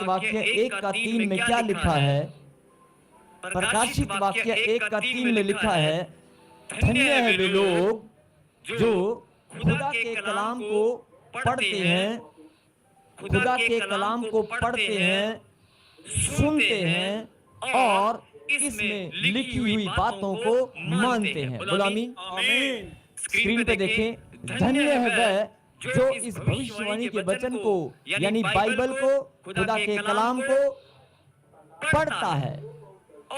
वाक्य 1:3 में क्या लिखा है? प्रकाशित वाक्य 1:3 में लिखा है, धन्य है वे लोग जो खुदा के कलाम को पढ़ते हैं, खुदा के कलाम को पढ़ते हैं, सुनते हैं और इसमें लिखी हुई बातों को मानते हैं। बोलो आमीन। स्क्रीन पे देखें, धन्य है वह जो इस भविष्यवाणी के वचन को यानी बाइबल को, खुदा के कलाम को पढ़ता है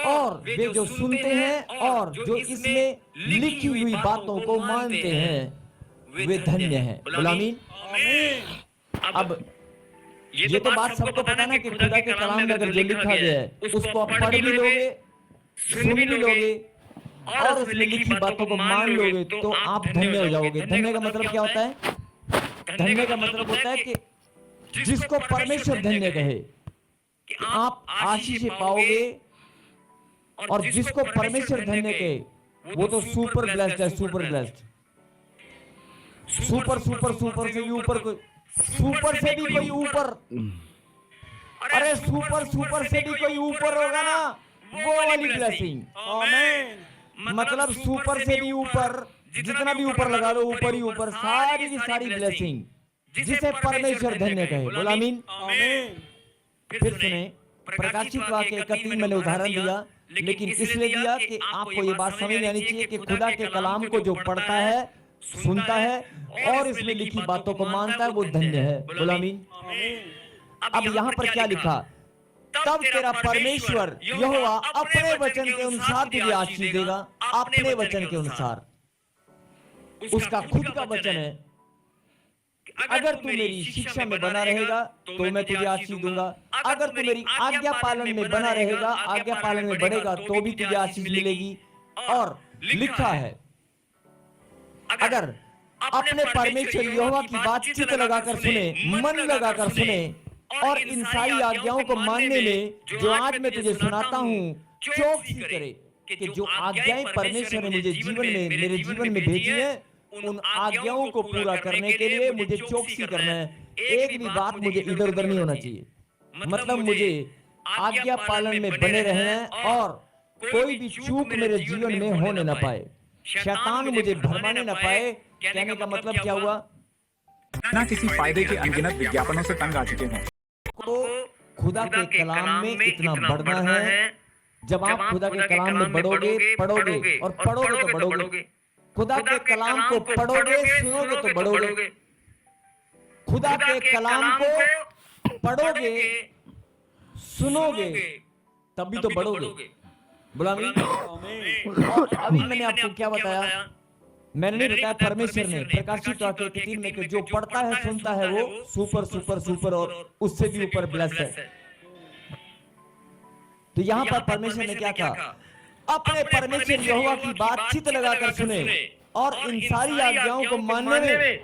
और वे जो सुनते हैं और जो इसमें लिखी हुई बातों को मानते हैं, वे धन्य हैं। बोलो आमीन। अब ये तो बात सबको पता ना कि खुदा के कलाम में अगर जो लिखा गया है उसको आप पढ़ भी लोगे, सुन भी लोगे और उसमें लिखी बातों को मान लोगे तो आप धन्य हो जाओगे। धन्य का मतलब क्या होता है? धन्य का मतलब होता है कि जिसको परमेश्वर धन्य कहे कि आप आशीष पाओगे, और जिसको परमेश्वर धन्य कहे वो तो सुपर ब्लेस्ड है। Super blessed, super super super से भी ऊपर, कोई सुपर से भी कोई ऊपर, अरे सुपर सुपर से भी कोई ऊपर होगा ना, वो वाली ब्लेसिंग। आमीन। मतलब सुपर से भी ऊपर, जितना भी ऊपर लगा लो, ऊपर ही ऊपर, सारी की सारी ब्लेसिंग जिसे परमेश्वर धन्य कहे। बोला आमीन। फिर सुने, प्रकाशित वाक्य 1:3 मैंने उदाहरण दिया, लेकिन इसलिए दिया कि आपको ये बात समझ में आनी चाहिए कि खुदा के कलाम को जो पढ़ता है, सुनता है और इसमें लिखी बातों को मानता है, वो धन्य है। बोला आमीन। अब यहां पर क्या लिखा? तब तेरा परमेश्वर यहोवा अपने वचन के अनुसार तुझे आशीष देगा। अपने वचन के अनुसार, उसका खुद का वचन है, अगर तू मेरी शिक्षा में बना रहेगा तो मैं तुझे आशीष दूंगा। अगर तू मेरी आज्ञा पालन में बना रहेगा, आज्ञा पालन में बढ़ेगा तो भी तुझे आशीष मिलेगी। और लिखा है, अगर अपने परमेश्वर यहोवा की बात चित्त लगाकर सुने, मन लगाकर सुने और इन सारी आज्ञाओं को मानने में जो आज मैं तुझे सुनाता हूं चौकसी करे कि जो आज्ञाएं परमेश्वर ने मुझे जीवन में, मेरे जीवन में भेजी है, उन आज्ञाओं को पूरा करने के लिए मुझे चौकसी करना है। एक भी बात मुझे इधर उधर नहीं होना चाहिए। मतलब मुझे आज्ञा पालन में बने रहना और कोई भी चूक मेरे जीवन में होने ना पाए, शैतान मुझे भरमाने ना पाए। कहने का मतलब क्या हुआ? ना किसी फायदे के अनगिनत विज्ञापनों से तंग आ चुके हैं। तो खुदा के कलाम में इतना बढ़ना है। जब आप खुदा के कलाम में बढ़ोगे, पढ़ोगे और पढ़ोगे तो बढ़ोगे। खुदा के कलाम को पढ़ोगे, सुनोगे तो बढ़ोगे। खुदा के कलाम को पढ़ोगे, सुनोगे तभी तो बढ़ोगे। बोला आमीन। और अभी मैंने आपको क्या बताया? मैंने नहीं बताया, परमेश्वर ने प्रकाशित वाक्य 3 में कि जो पढ़ता है, सुनता है, वो सुपर सुपर सुपर और उससे भी ऊपर ब्लेस है। तो यहां पर परमेश्वर ने क्या कहा? अपने परमेश्वर यहोवा की बातचीत लगाकर सुने और इन सारी आज्ञाओं को मानने में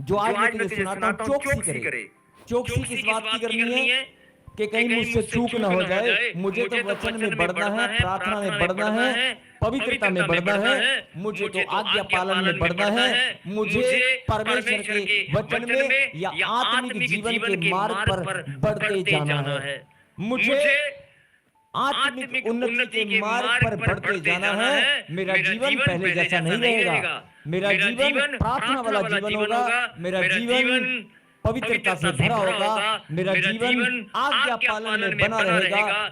जो आज मैं तुझे सुनाता हूं चौकसी करे। चौकसी किस बात की करनी है? कि कहीं मुझसे चूक ना हो जाए। मुझे तो वचन में बढ़ना है, प्रार्थना में बढ़ना है, पवित्रता में बढ़ना है, मुझे तो आज्ञा पालन में बढ़ना है, मुझे परमेश्वर के वचन में या आत्मिक जीवन के मार्ग पर बढ़ते जाना है। मुझे आत्मिक उन्नति के मार्ग पर बढ़ते जाना है। मेरा जीवन पहले जैसा नहीं रहेगा। मेरा जीवन प्रार्थना वाला जीवन होगा। मेरा जीवन पवित्रता से भरा होगा। मेरा जीवन आज्ञा पालन में बना रहेगा।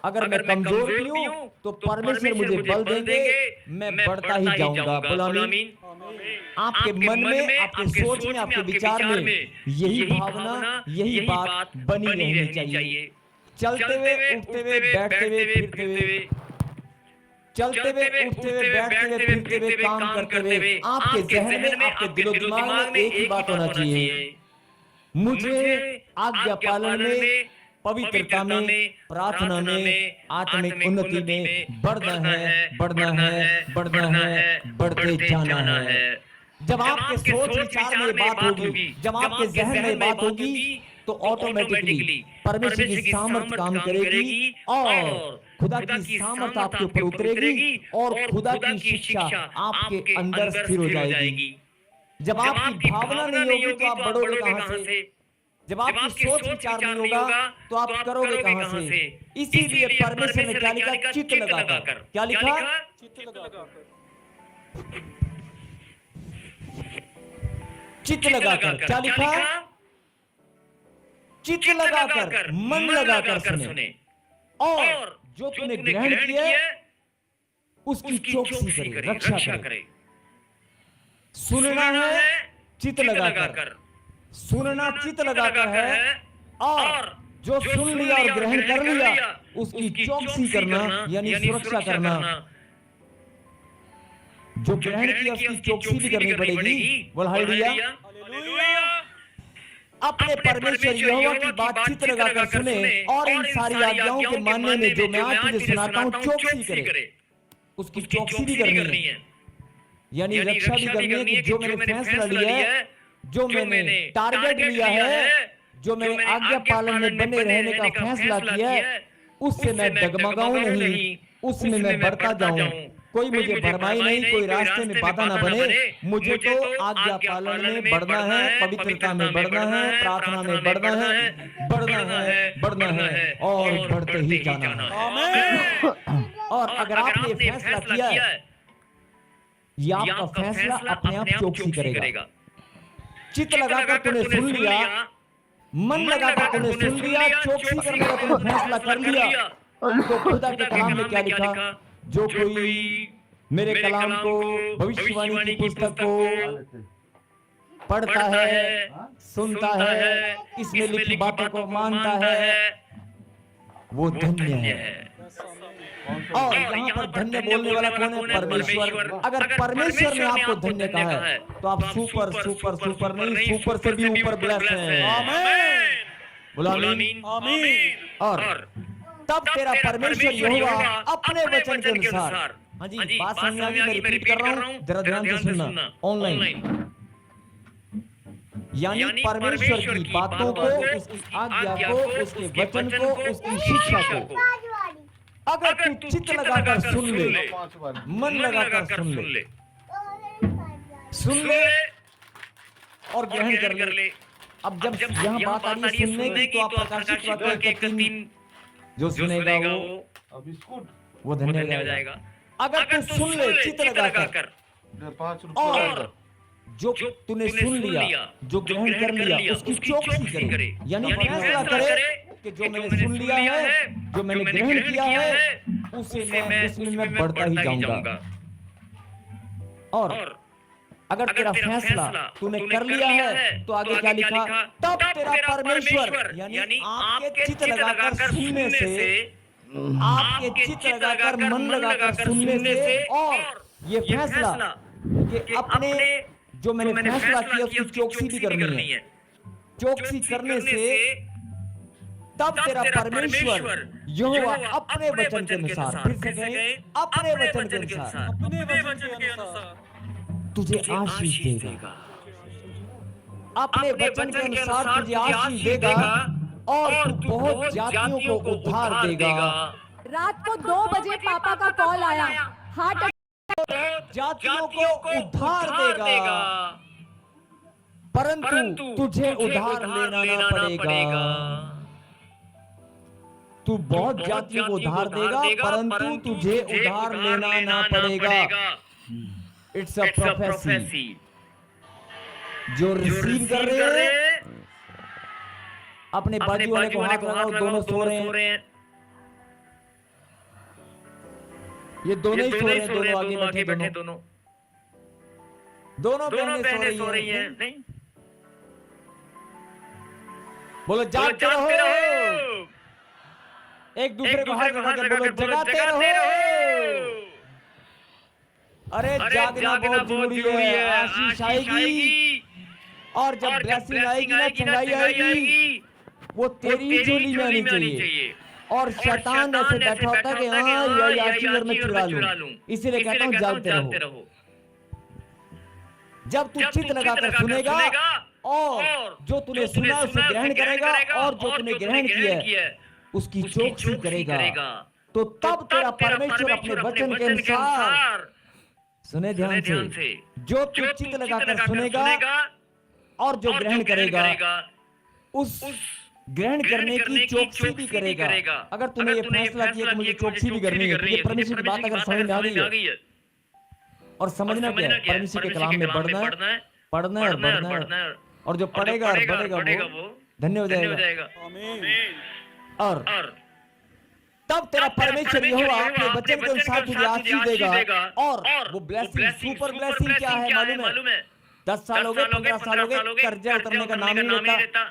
अगर मैं कमजोर भी हूं तो परमेश्वर मुझे बल देंगे, मैं बढ़ता ही जाऊंगा। बोलो आमीन। आपके मन में, आपके सोच में, आपके विचार में यही भावना, यही बात बनी रहनी चाहिए। चलते हुए, उठते हुए, बैठते हुए, फिरते हुए, चलते हुए, उठते हुए, बैठते हुए, फिरते हुए, काम करते हुए, आपके जहन में, आपके दिलो दिमाग में एक ही बात होना चाहिए, मुझे आज्ञा पालन में, पवित्रता में, प्रार्थना में, आत्मिक उन्नति में बढ़ना है, बढ़ना है, बढ़ना है, बढ़ते जाना है। जब आपके सोच विचार में बात होगी, जब आपके जहन में बात होगी तो ऑटोमेटिकली परमेश्वर की सामर्थ काम करेगी और खुदा की सामर्थ आपके ऊपर उतरेगी और खुदा की शिक्षा आपके अंदर स्थिर हो जाएगी। जब आपकी भावना नहीं होगी तो आप बढ़ोगे कहां से? जब आपकी सोच विचार नहीं होगा तो आप करोगे कहां से? इसीलिए परमेश्वर ने क्या लिखा? चित्त लगाकर। क्या लिखा? चित्त लगाकर। क्या लिखा? चित्त लगाकर, मन लगाकर सुने, और जो तूने ग्रहण किया उसकी चौकसी करे, रक्षा करे। सुनना है चित्त लगाकर, सुनना चित्त लगाकर है, और जो सुन लिया और ग्रहण कर लिया उसकी चौकसी करना यानी सुरक्षा करना। जो ग्रहण किया उसकी चौकसी भी करनी पड़ेगी। बोल हालेलुया। अपने परमेश्वर यहोवा की बात चित्त लगाकर सुने और इन सारी आज्ञाओं के मानने में जो मैं आज तुझे सुनाता हूं चौकसी करे। उसकी चौकसी भी करनी है यानी रक्षा भी करनी है कि जो मैंने फैसला लिया है, जो मैंने टारगेट लिया है, जो मैंने आज्ञा पालन में बने रहने का फैसला किया है, उससे मैं डगमगाऊं नहीं, उसमें मैं बढ़ता जाऊं। कोई मुझे भरमाई नहीं, कोई रास्ते में बाधा ना बने। मुझे तो आज्ञा पालन में बढ़ना है, पवित्रता में बढ़ना है, प्रार्थना में बढ़ना है, बढ़ना है, बढ़ना है और बढ़ते ही जाना है। और अगर आपने फैसला किया है, ये आपका फैसला अपने आप चौकसी करेगा। चित्त लगाकर तूने सुन लिया, मन लगाकर तूने सुन लिया, चौकसी करने का तूने फैसला कर लिया, तो खुदा के कलाम में क्या लिखा? जो कोई मेरे कलाम को, भविष्यवाणी की पुस्तक को पढ़ता है, सुनता है, इसमें लिखी बातों को मानता है, वो धन्य है। और यहाँ पर धन्य बोलने वाला कौन है? परमेश्वर। अगर परमेश्वर ने आपको धन्य कहा है तो आप सुपर सुपर सुपर नहीं, सुपर से भी ऊपर ब्लेस हैं। आमीन। बोला आमीन। और तब तेरा परमेश्वर यहोवा अपने वचन के अनुसार, हाँ जी, बात समझ आ गई? मैं रिपीट कर रहा हूँ, जरा ध्यान से सुनना ऑनलाइन। यानी परमेश्वर की बातों को, उसकी आज्ञा को, उसके वचन को, उसकी शिक्षा को अगर तू चित्त लगाकर सुन ले, मन लगाकर सुन ले और ग्रहण कर ले। अब जब यहाँ बात आ रही है सुनने की, तो आप प्रकाशित वाक्य 3 जो सुनेगा वो धन्य हो जाएगा। अगर तू सुन ले चित्त लगाकर, और जो तूने सुन लिया, जो ग्रहण कर लिया, उसकी चौकसी करे, यानी फैसला करे कि जो मैंने सुन लिया है, जो मैंने ग्रहण किया है, उसमें मैं बढ़ता ही जाऊंगा। और अगर तेरा फैसला तूने कर लिया है तो आगे क्या लिखा? तब तेरा परमेश्वर, यानी आपके चित्त लगाकर सुनने से, आपके चित्त लगाकर मन लगाकर सुनने से, और ये फैसला कि अपने जो मैंने फैसला किया उसकी चौकसी भी करनी है, चौकसी करने से तब तेरा परमेश्वर यहोवा अपने वचन के अनुसार, फिर से कहें, अपने वचन के अनुसार तुझे आशीष देगा। अपने वचन के अनुसार तुझे आशीष देगा और तू बहुत जातियों को उद्धार देगा। रात को 2 बजे पापा का कॉल आया, हार्ट जातियों को उद्धार देगा, परंतु तुझे उद्धार लेना ना पड़ेगा। तू बहुत जातियों को उद्धार देगा, परंतु तुझे उद्धार लेना ना पड़ेगा। It's a prophecy. जो रिसीव कर रहे हैं, अपने बाजू वाले को हाथ लगाओ, दोनों सो रहे हैं। ये दोनों ही सो रहे हैं, दोनों आगे बैठे, दोनों बहनें सो रही हैं। नहीं, बोलो जागते रहो। एक दूसरे को हाथ लगा के बोलो जगाते रहो। अरे जागना बहुत जरूरी है। आशीष आएगी और जब ब्लेसिंग आएगी ना, चंगाई आएगी, वो तेरी झोली में आनी चाहिए। और शैतान ऐसे बैठा होता है कि हाँ ये आशीष मैं चुरा लूं, इसीलिए कहता हूँ जागते रहो। जब तू चित्त लगाकर सुनेगा और जो तूने सुना उसे ग्रहण करेगा, और जो तूने ग्रहण किया है उसकी चौकसी करेगा, तो तब तेरा परमेश्वर अपने वचन के अनुसार, सुने ध्यान से, जो तू चित्त लगाकर सुनेगा और जो ग्रहण करेगा, उस ग्रहण करने की चौकसी भी करेगा। अगर तुम्हें ये फैसला किया कि मुझे चौकसी भी करनी है, तो ये परमेश्वर की बात अगर समझ में आ गई है और समझना क्या है, परमेश्वर के कलाम में बढ़ना है, पढ़ना है और बढ़ना है, और जो पढ़ेगा और बढ़ेगा वो धन्य हो जाएगा। और तब तेरा परमेश्वर यहोवा अपने वचन के अनुसार तुझे आशीष देगा। और वो ब्लेसिंग, सुपर ब्लेसिंग क्या है मालूम है? 10 साल हो गए, 15 साल हो गए, कर्जा उतरने का नाम ही नहीं लेता।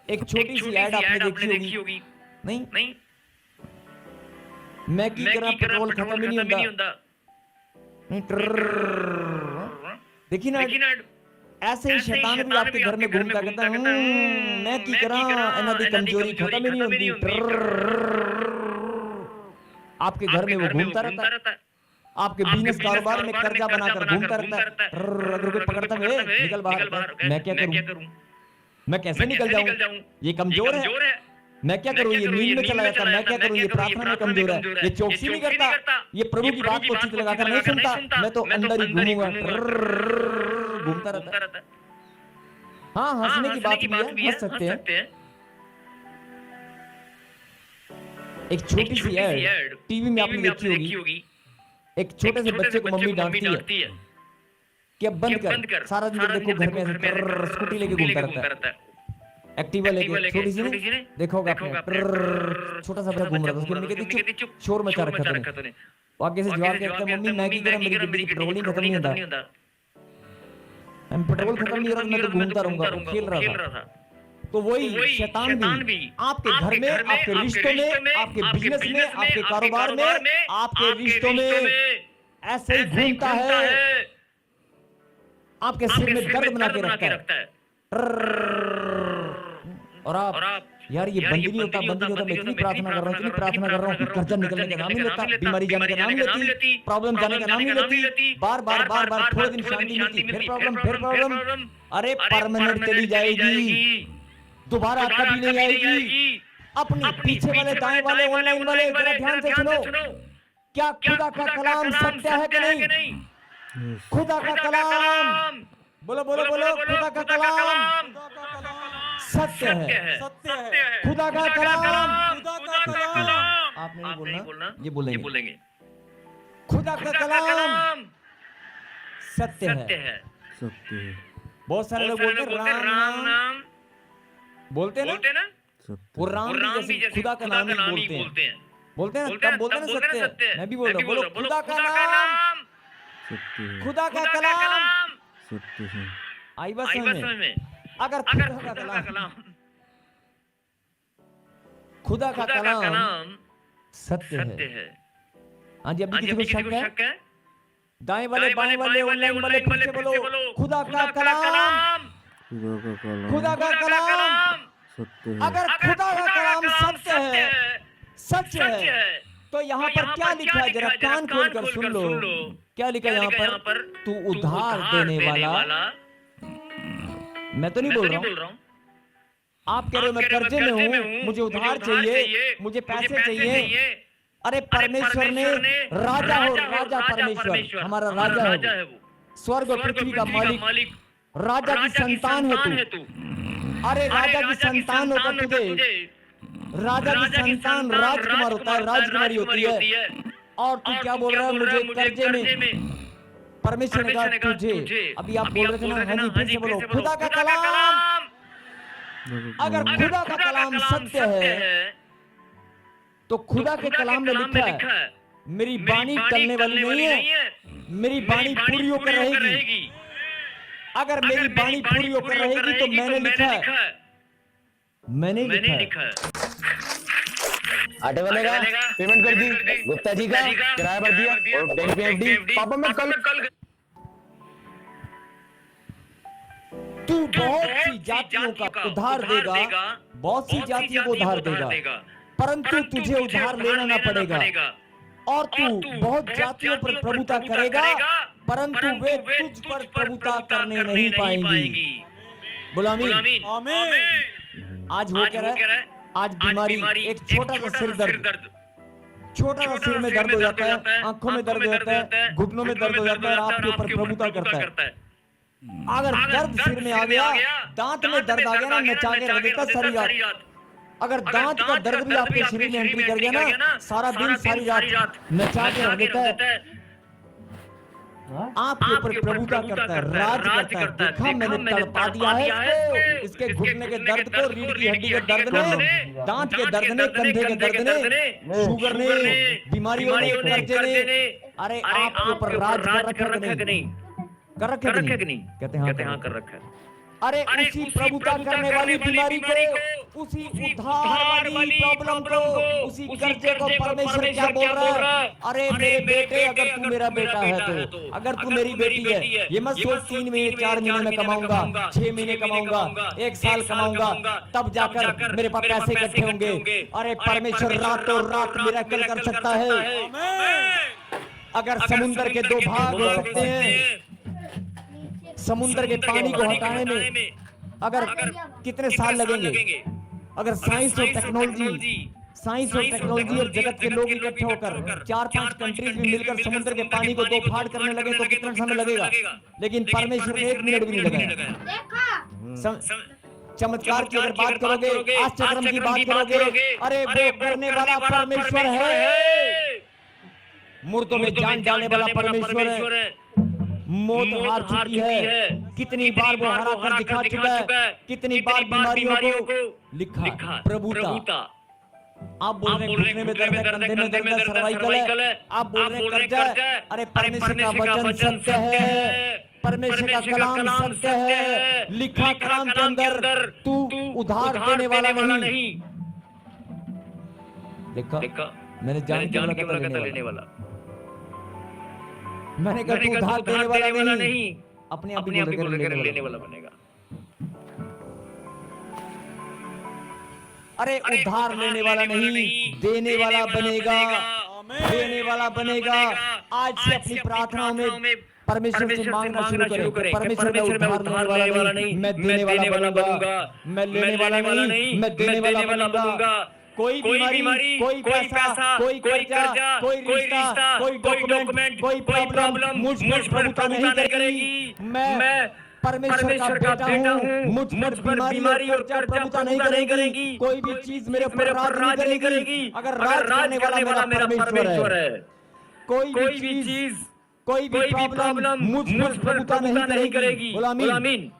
एक छोटी सी ऐड आपने देखी होगी, नहीं? मैगी करा पेट्रोल खत्म ही नहीं होता, नहीं देखी ना? ऐसे ही शैतान भी आपके घर में घूमता कहता है मैं की करा इन्हां दी कमजोरी खत्म ही नहीं होती। आपके घर में वो घूमता रहता है, आपके बिजनेस कारोबार में कर्जा बनाकर घूमता रहता है। अगर कोई पकड़ता है निकल बाहर, मैं क्या करूं, मैं कैसे निकल जाऊं, ये कमजोर है, मैं क्या करूं, ये नींद में चला जाता, मैं क्या करूं, ये प्रार्थना में कमजोर है, ये चौकसी नहीं करता, ये प्रभु की बात को चित लगाकर नहीं सुनता, मैं तो अंदर ही घूमूंगा, घूमता रहता है। हाँ, हंसने की बात भी है, हंस सकते हैं। एक छोटी सी ऐड टीवी में आपने देखी होगी, एक छोटे से बच्चे को मम्मी डांटती है कि अब बंद कर, सारा दिन देखो घर में स्कूटी लेके घूमता रहता है, एक्टिवा लेके, छोटी सी ने देखोगे आपने, छोटा सा बच्चा घूम रहा था, उसकी मम्मी कहती चुप, शोर मचा रखा तूने। वो आगे से जवाब कहता है मम्मी मैगी करा, मेरी जिंदगी पेट्रोल ही खत्म नहीं होता, पेट्रोल खत्म नहीं हो रहा, मैं तो घूमता रहूंगा, खेल रहा था। तो वही शैतान भी आपके घर में, आपके रिश्तों में, आपके बिजनेस में, आपके कारोबार में, आपके रिश्तों में ऐसे ही घूमता है, आपके सिर में दर्द बना के रखता है। और आप यार ये बंद नहीं होता, मैं इतनी प्रार्थना कर रहा हूँ, कर्जा निकलने का नाम नहीं लेता, बीमारी जाने का नाम नहीं लेती, प्रॉब्लम जाने का नाम नहीं लेती, बार बार थोड़े दिन शांति मिलती, फिर प्रॉब्लम, अरे परमानेंट चली जाएगी, दोबारा कभी नहीं आएगी। अपने पीछे वाले, दाएं वाले, ऑनलाइन वाले जरा ध्यान से सुनो, क्या खुदा का कलाम सत्य है कि नहीं? खुदा का कलाम, बोलो, खुदा का कलाम सत्य है, खुदा का कलाम, आपने नहीं बोलना, ये बोलेंगे, खुदा का कलाम सत्य है। बहुत सारे लोग बोलते हैं राम बोलते ना, वो राम भी जैसे खुदा का नाम ही बोलते हैं ना, तब बोलते हैं ना सत्य। मैं भी बोल रहा हूँ, बोलो खुदा का नाम, खुदा का कलाम सत्य है। आई बात समझ में? अगर खुदा का कलाम सत्य है, हाँ जी, अभी किसी को शक है? दाएं वाले, बाएं वाले, ऑनलाइन वाले, पीछे बोलो खुदा का कलाम, खुदा का कलाम सत्य है। अगर खुदा का कलाम सच है, तो यहाँ पर क्या लिखा है, जरा कान खोलकर सुन लो, क्या लिखा है यहाँ पर? तू उधार देने वाला, मैं तो नहीं बोल रहा हूँ, आप कह रहे हो मैं कर्जे में हूँ, मुझे उधार चाहिए, मुझे पैसे चाहिए। अरे परमेश्वर ने राजा हो, राजा परमेश्वर हमारा राजा है, स्वर्ग और पृथ्वी का मालिक, राजा की संतान है तू। अरे राजा की संतान होता तुझे, राजा की संतान राजकुमार होता है, राजकुमारी होती है, और तू क्या बोल रहा है मुझे कर्जे में? परमेश्वर ने कहा तुझे, अभी आप बोल रहे थे ना, हाँ जी, फिर से बोलो खुदा का कलाम। अगर खुदा का कलाम सत्य है, तो खुदा के कलाम में लिखा है मेरी बाणी टलने वाली नहीं है, मेरी बाणी पूरी होकर रहेगी। अगर मेरी बाणी पूरी होकर रहेगी तो मैंने लिखा है, मैंने लिखा है। आटे वाले का पेमेंट कर दी, गुप्ता जी का किराया भर दिया, और बैंक पे एफडी। पापा मैं कल तू बहुत सी जातियों का उधार देगा, बहुत सी जातियों को उधार देगा, परंतु तुझे उधार लेना ना पड़ेगा। और तू बहुत जातियों पर प्रभुता करेगा, परंतु वे तुझ पर प्रभुता करने नहीं पाएंगी। बोला आमीन। आज हो क्या रहा है? आज बीमारी, एक छोटा सा सिर दर्द, छोटा सा सिर में दर्द हो जाता है, आंखों में दर्द हो जाता है, घुटनों में दर्द हो जाता है, और आपके ऊपर प्रभुता करता है। अगर दर्द सिर में आ गया, दांत में दर्द आ गया ना, नचा के रख देता सारी रात। अगर दांत का दर्द भी आपके शरीर में एंट्री कर गया ना, सारा दिन सारी रात नचा के रख देता है। आपके ऊपर प्रभुता करता है, राज करता है। देखा मैंने तड़पा दिया है इसको, इसके घुटने के दर्द को, रीढ़ की हड्डी के दर्द ने, दांत के दर्द ने, कंधे के दर्द ने, शुगर ने, बीमारियों ने, कर्जे ने। अरे आपके ऊपर राज कर रखा कि नहीं? कर रखे कि नहीं? कहते हैं हाँ कर रखा है। अरे उसी प्रभुता करने वाली बीमारी को, उसी उद्धार वाली प्रॉब्लम को, उसी कर्जे को परमेश्वर क्या बोल रहा है? अरे मेरे बेटे, अगर तू मेरा बेटा है तो, अगर तू मेरी बेटी है, ये मत सोच 3 महीने 4 महीने में कमाऊंगा, 6 महीने कमाऊंगा, 1 साल कमाऊंगा, तब जाकर मेरे पास पैसे इकट्ठे होंगे। अरे परमेश्वर रातों रात मिरेकल कर सकता है। अगर समुद्र के 2 भाग हो सकते हैं, समुद्र के पानी को हटाने में अगर कितने साल लगेंगे? अगर साइंस और टेक्नोलॉजी और जगत के लोग इकट्ठे होकर 4-5 कंट्रीज भी मिलकर समुद्र के पानी को 2 भाग करने लगे तो कितना समय लगेगा? लेकिन परमेश्वर ने 1 मिनट भी नहीं लगाया। चमत्कार की अगर बात करोगे, आश्चर्य की बात करोगे, अरे वो करने वाला परमेश्वर है। मुर्दों में जान डालने वाला परमेश्वर है। मौत हार चुकी है, कितनी बार वो हरा कर दिखा चुका है, कितनी बार बीमारियों को लिखा प्रभुता। आप बोल रहे हैं घुटने में दर्द है, कंधे में दर्द है, सर्वाइकल है, आप बोल रहे हैं कर्जा है। अरे परमेश्वर का वचन सत्य है, परमेश्वर का कलाम सत्य है। लिखा कलाम के अंदर तू उधार देने वाला नहीं। देखा मैंने जान के लेने वाला, मैंने कहा तू उधार देने वाला नहीं, अपने आप ही लेने वाला बनेगा। अरे उधार लेने वाला नहीं, देने वाला बनेगा, देने वाला बनेगा। आज से अपनी प्रार्थनाओं में परमेश्वर से मांगना शुरू करें। परमेश्वर में उधार लेने वाला नहीं, मैं देने वाला बनूंगा। मैं लेने वाला नहीं, मैं देने वाला बनूंगा। कोई बीमारी, कोई पैसा, कोई कर्जा, कोई रिश्ता, कोई डॉक्यूमेंट, कोई प्रॉब्लम मुझ पर प्रभुता नहीं करेगी। मैं परमेश्वर का बेटा हूँ, मुझ पर बीमारी और कर्जा प्रभुता नहीं करेगी। कोई भी चीज मेरे ऊपर राज नहीं करेगी। अगर राज करने वाला मेरा परमेश्वर है, कोई भी चीज, कोई भी प्रॉब्लम मुझ पर प्रभुता नहीं करेगी। बोलो आमीन।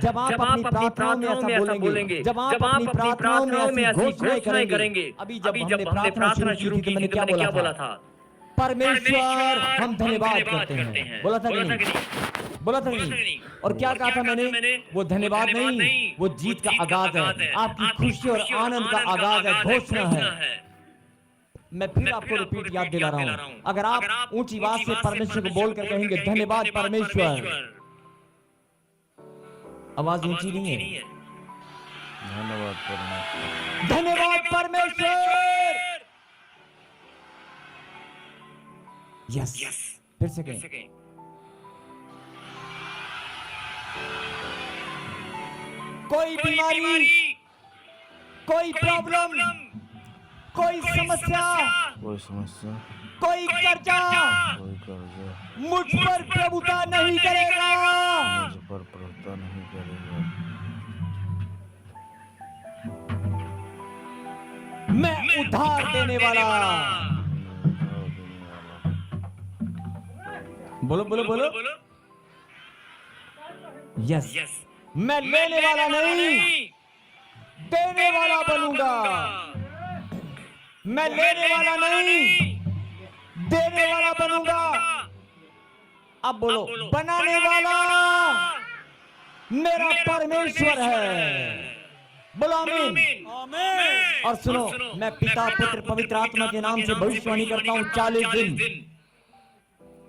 जब आप अपनी प्रार्थनाओं में ऐसा बोलेंगे, जब आप अपनी प्रार्थनाओं में ऐसी घोषणाएं करेंगे। अभी जब हमने प्रार्थना शुरू की थी, मैंने क्या बोला था? परमेश्वर हम धन्यवाद करते हैं। बोला था कि नहीं? बोला था कि नहीं? और क्या कहा था मैंने? वो धन्यवाद नहीं, वो जीत का आगाज है, आपकी खुशी और आनंद का आगाज है, घोषणा है। मैं फिर आपको रिपीट याद दिला रहा हूँ। अगर आप ऊंची आवाज से परमेश्वर को बोलकर कहेंगे धन्यवाद परमेश्वर, आवाज ऊंची नहीं है। धन्यवाद परमेश्वर। यस, फिर से कहें। कोई बीमारी, कोई प्रॉब्लम, कोई समस्या, कोई कर्जा मुझ पर प्रभुता नहीं करेगा। मैं उधार देने वाला। बोलो बोलो बोलो। यस, मैं लेने वाला नहीं, देने वाला बनूंगा। मैं लेने वाला नहीं, देने वाला बनूंगा। अब बोलो, बनाने वाला मेरा परमेश्वर है। बोलो आमीन। और सुनो, मैं पिता पुत्र पवित्र आत्मा के नाम से भविष्यवाणी करता हूँ।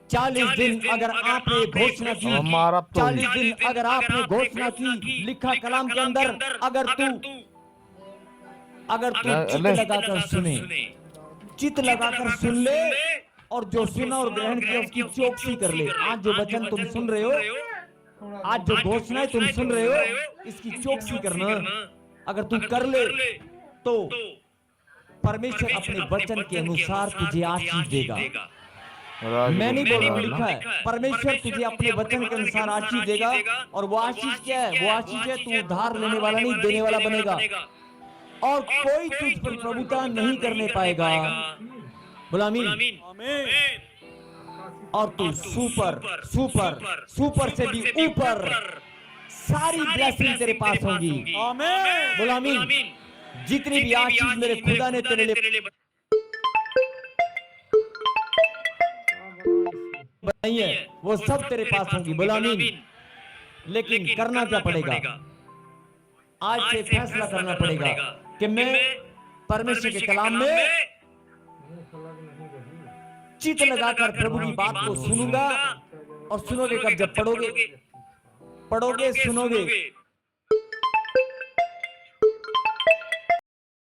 40 दिन अगर आपने घोषणा की, 40 दिन अगर आपने घोषणा की, लिखा कलाम के अंदर, अगर तू चित्त लगाकर सुने, चित्त लगाकर सुन ले, और जो सुना और ग्रहण किया उसकी चौकसी कर ले। आज जो वचन तुम सुन रहे हो, आज जो घोषणाएं तुम सुन रहे हो, इसकी चौकसी करना अगर तू कर ले तो परमेश्वर अपने वचन के अनुसार तुझे आशीष देगा। मैं नहीं बोल रहा हूँ, लिखा है परमेश्वर तुझे अपने वचन के अनुसार आशीष देगा। और वो आशीष क्या है? वो आशीष है तू उधार लेने वाला नहीं, देने वाला बनेगा। और कोई तुझ पर प्रभुता नहीं करने पाएगा। बोला आमीन। और तू सुपर सुपर सुपर से भी ऊपर सारी ब्लेसिंग तेरे पास होंगी। बोला आमीन। जितनी भी आशीष मेरे खुदा ने तेरे लिए बनाई है वो सब तेरे पास होंगी। बोला आमीन। लेकिन करना क्या पड़ेगा? आज से फैसला करना पड़ेगा कि मैं परमेश्वर के कलाम में चित लगाकर प्रभु की बात को सुनूंगा। और सुनोगे कब? जब पढ़ोगे, सुनोगे